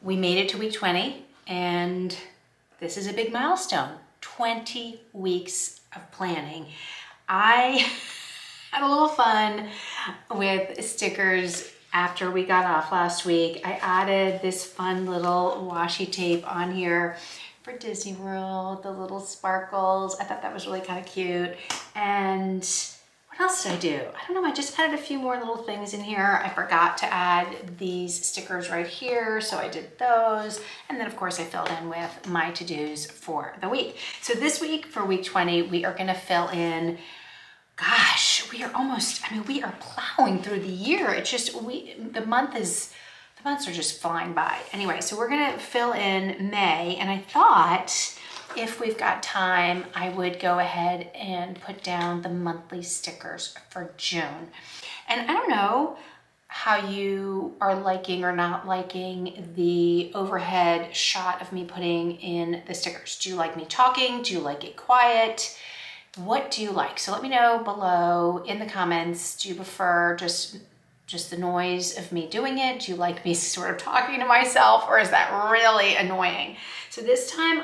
We made it to week 20, and this is a big milestone. 20 weeks of planning. I had a little fun with stickers after we got off last week. I added this fun little washi tape on here for Disney World, the little sparkles. I thought that was really kind of cute. And what else did I do? I don't know, I just added a few more little things in here. I forgot to add these stickers right here, so I did those. And then of course I filled in with my to-dos for the week. So this week for week 20, we are gonna fill in, gosh, we are almost, I mean, we are plowing through the year. It's just, the months are just flying by. Anyway, so we're gonna fill in May, and I thought, if we've got time, I would go ahead and put down the monthly stickers for June. And I don't know how you are liking or not liking the overhead shot of me putting in the stickers. Do you like me talking? Do you like it quiet? What do you like? So let me know below in the comments. Do you prefer just the noise of me doing it? Do you like me sort of talking to myself, or is that really annoying? So this time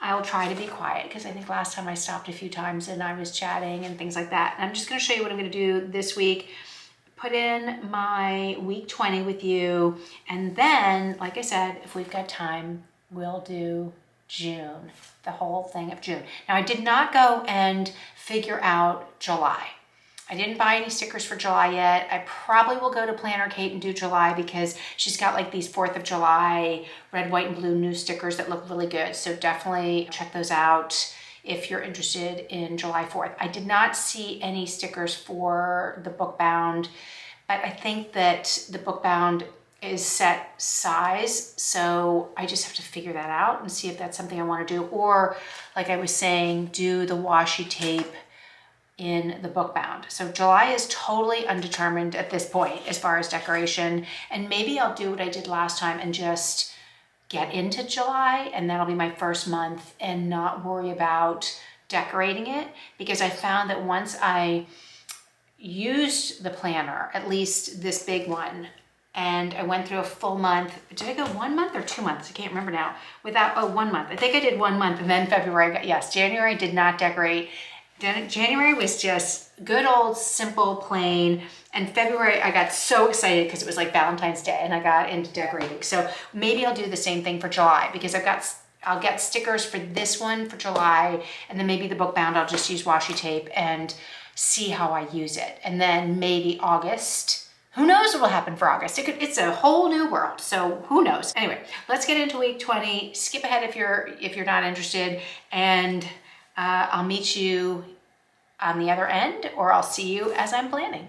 I'll try to be quiet, because I think last time I stopped a few times and I was chatting and things like that. And I'm just gonna show you what I'm gonna do this week. Put in my week 20 with you. And then, like I said, if we've got time, we'll do June, the whole thing of June. Now I did not go and figure out July. I didn't buy any stickers for July yet. I probably will go to Planner Kate and do July, because she's got like these 4th of July red, white, and blue new stickers that look really good. So definitely check those out if you're interested in July 4th. I did not see any stickers for the book bound, but I think that the book bound is set size. So I just have to figure that out and see if that's something I want to do. Or like I was saying, do the washi tape in the book bound. So July is totally undetermined at this point as far as decoration. And maybe I'll do what I did last time and just get into July, and that'll be my first month, and not worry about decorating it, because I found that once I used the planner, at least this big one, and I went through a full month. Did I go 1 month or 2 months? I can't remember now. Without, 1 month. I think I did 1 month, and then February, January I did not decorate. January was just good old simple plain, and February I got so excited because it was like Valentine's Day and I got into decorating. So maybe I'll do the same thing for July, because I'll get stickers for this one for July, and then maybe the book bound I'll just use washi tape and see how I use it. And then maybe August, who knows what will happen for August? It's a whole new world, so who knows? Anyway, let's get into week 20. Skip ahead if you're not interested, and I'll meet you on the other end, or I'll see you as I'm planning.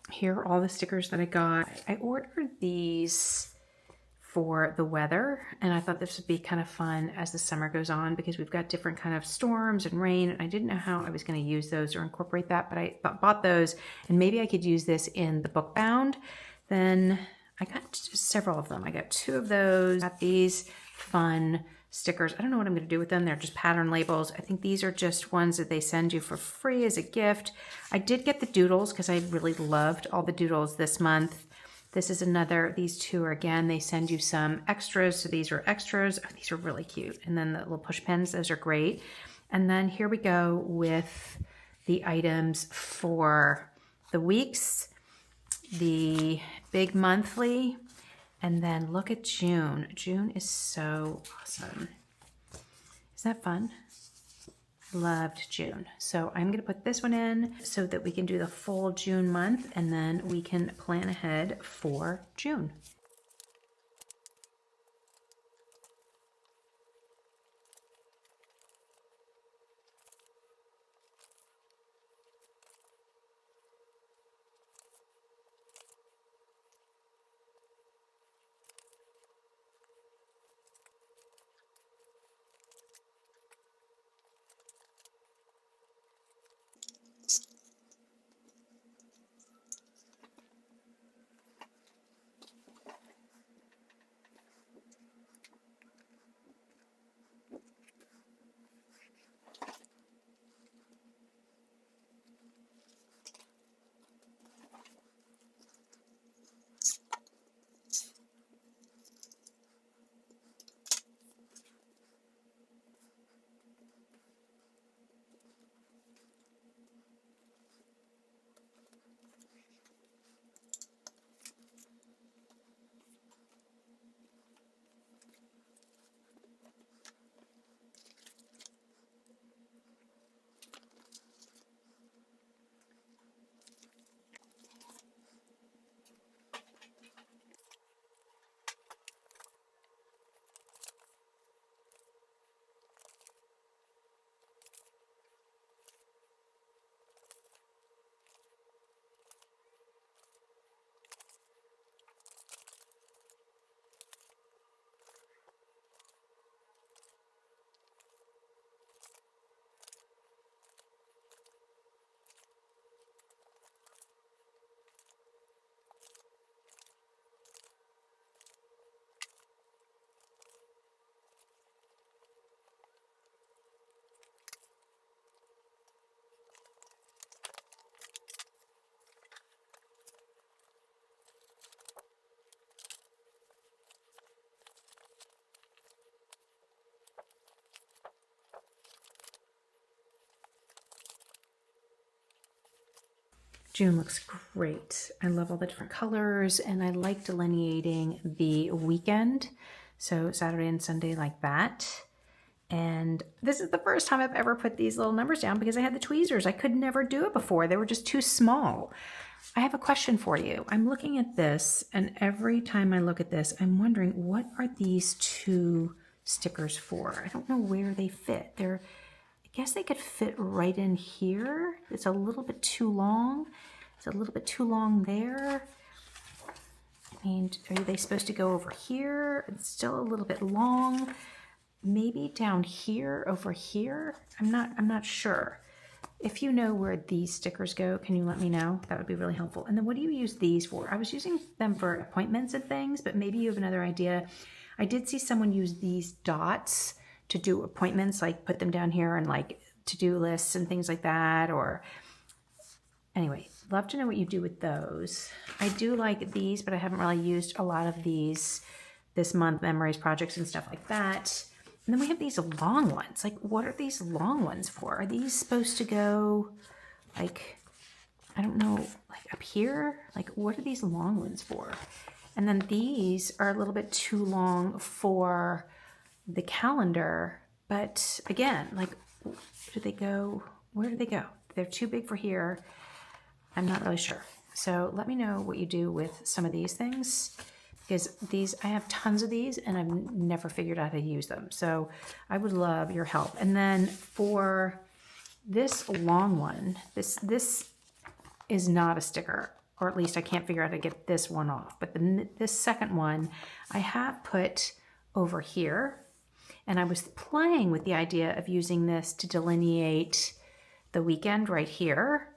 Here are all the stickers that I got. I ordered these for the weather, and I thought this would be kind of fun as the summer goes on, because we've got different kind of storms and rain, and I didn't know how I was going to use those or incorporate that, but I bought those, and maybe I could use this in the book bound. Then I got several of them. I got 2 of those. Got these fun stickers. I don't know what I'm going to do with them. They're just pattern labels. I think these are just ones that they send you for free as a gift. I did get the doodles because I really loved all the doodles this month. This is another, these two are, again, they send you some extras. So these are extras. Oh, these are really cute. And then the little push pins, those are great. And then here we go with the items for the weeks, the big monthly, and then look at June. June is so awesome. Isn't that fun? I loved June. So I'm going to put this one in so that we can do the full June month, and then we can plan ahead for June. June looks great. I love all the different colors, and I like delineating the weekend. So Saturday and Sunday like that. And this is the first time I've ever put these little numbers down because I had the tweezers. I could never do it before. They were just too small. I have a question for you. I'm looking at this, and every time I look at this, I'm wondering, what are these two stickers for? I don't know where they fit. I guess they could fit right in here. It's a little bit too long. It's a little bit too long there. I mean, are they supposed to go over here? It's still a little bit long. Maybe down here, over here. I'm not sure. If you know where these stickers go, can you let me know? That would be really helpful. And then what do you use these for? I was using them for appointments and things, but maybe you have another idea. I did see someone use these dots to do appointments, like put them down here and like to-do lists and things like that. Or anyway, love to know what you do with those. I do like these, but I haven't really used a lot of these this month, memories, projects, and stuff like that. And then we have these long ones. Like, what are these long ones for? Are these supposed to go, like, I don't know, like up here? Like, what are these long ones for? And then these are a little bit too long for the calendar. But again, like, do they go, where do they go? They're too big for here. I'm not really sure. So let me know what you do with some of these things. Because these, I have tons of these and I've never figured out how to use them. So I would love your help. And then for this long one, this is not a sticker, or at least I can't figure out how to get this one off. But this second one I have put over here, and I was playing with the idea of using this to delineate the weekend right here.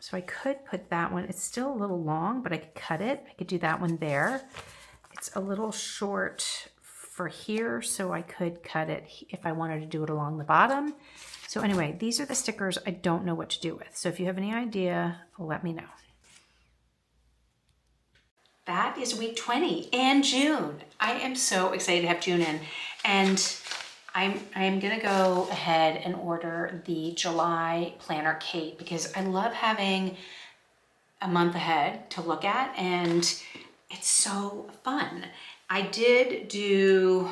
So I could put that one, it's still a little long, but I could cut it. I could do that one there. It's a little short for here, so I could cut it if I wanted to do it along the bottom. So anyway, these are the stickers I don't know what to do with. So if you have any idea, let me know. That is week 20 and June. I am so excited to have June in. And I'm gonna go ahead and order the July planner Kate because I love having a month ahead to look at, and it's so fun. I did do,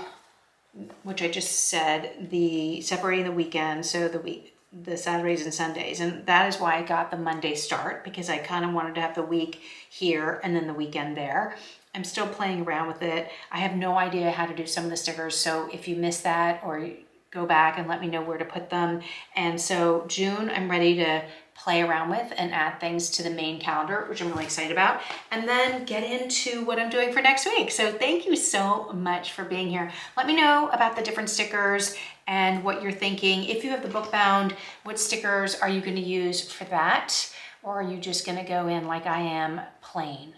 which I just said, the separating the weekend, so the Saturdays and Sundays, and that is why I got the Monday start, because I kind of wanted to have the week here and then the weekend there. I'm still playing around with it. I have no idea how to do some of the stickers, so if you missed that, or go back and let me know where to put them. And so June, I'm ready to play around with and add things to the main calendar, which I'm really excited about, and then get into what I'm doing for next week. So thank you so much for being here. Let me know about the different stickers and what you're thinking. If you have the book bound, what stickers are you going to use for that? Or are you just going to go in like I am, plain?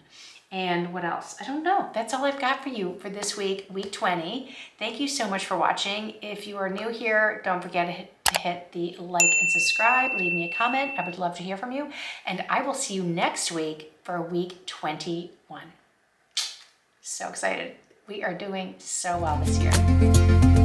And what else? I don't know. That's all I've got for you for this week, week 20. Thank you so much for watching. If you are new here, don't forget to hit the like and subscribe. Leave me a comment. I would love to hear from you. And I will see you next week for week 21. So excited. We are doing so well this year.